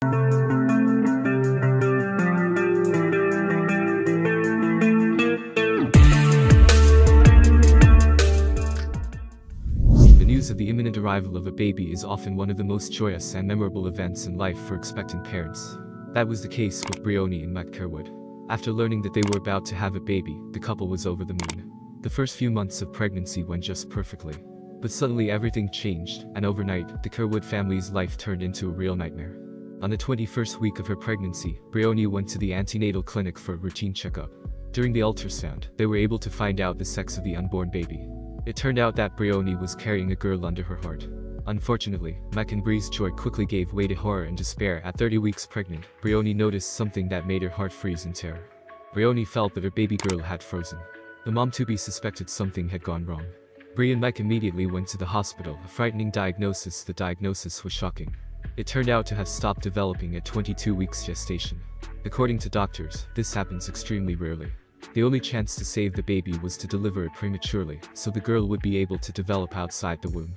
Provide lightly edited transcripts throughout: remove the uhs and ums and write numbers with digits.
The news of the imminent arrival of a baby is often one of the most joyous and memorable events in life for expectant parents. That was the case with Briony and Mike Kerwood. After learning that they were about to have a baby, the couple was over the moon. The first few months of pregnancy went just perfectly. But suddenly everything changed, and overnight, the Kerwood family's life turned into a real nightmare. On the 21st week of her pregnancy, Briony went to the antenatal clinic for a routine checkup. During the ultrasound, they were able to find out the sex of the unborn baby. It turned out that Briony was carrying a girl under her heart. Unfortunately, Mike and Brie's joy quickly gave way to horror and despair. At 30 weeks pregnant, Briony noticed something that made her heart freeze in terror. Briony felt that her baby girl had frozen. The mom-to-be suspected something had gone wrong. Brie and Mike immediately went to the hospital. A frightening diagnosis. The diagnosis was shocking. It turned out to have stopped developing at 22 weeks gestation. According to doctors, this happens extremely rarely. The only chance to save the baby was to deliver it prematurely, so the girl would be able to develop outside the womb.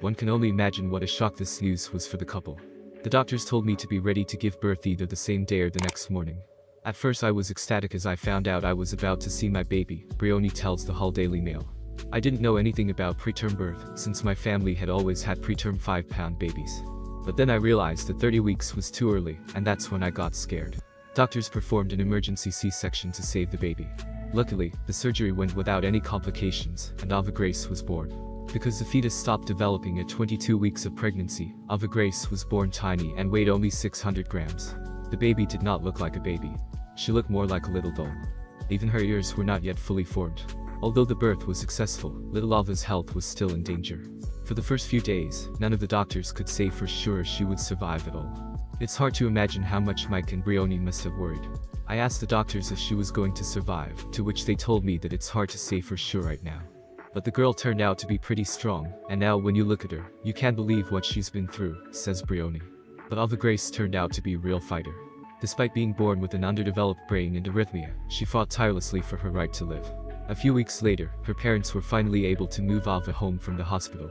One can only imagine what a shock this news was for the couple. The doctors told me to be ready to give birth either the same day or the next morning. At first I was ecstatic as I found out I was about to see my baby, Briony tells the Hull Daily Mail. I didn't know anything about preterm birth, since my family had always had preterm 5-pound babies. But then I realized that 30 weeks was too early, and that's when I got scared. Doctors performed an emergency C-section to save the baby. Luckily, the surgery went without any complications, and Ava Grace was born. Because the fetus stopped developing at 22 weeks of pregnancy, Ava Grace was born tiny and weighed only 600 grams. The baby did not look like a baby. She looked more like a little doll. Even her ears were not yet fully formed. Although the birth was successful, little Ava's health was still in danger. For the first few days, none of the doctors could say for sure she would survive at all. It's hard to imagine how much Mike and Briony must have worried. I asked the doctors if she was going to survive, to which they told me that it's hard to say for sure right now. But the girl turned out to be pretty strong, and now when you look at her, you can't believe what she's been through, says Briony. But Ava Grace turned out to be a real fighter. Despite being born with an underdeveloped brain and arrhythmia, she fought tirelessly for her right to live. A few weeks later, her parents were finally able to move Ava home from the hospital.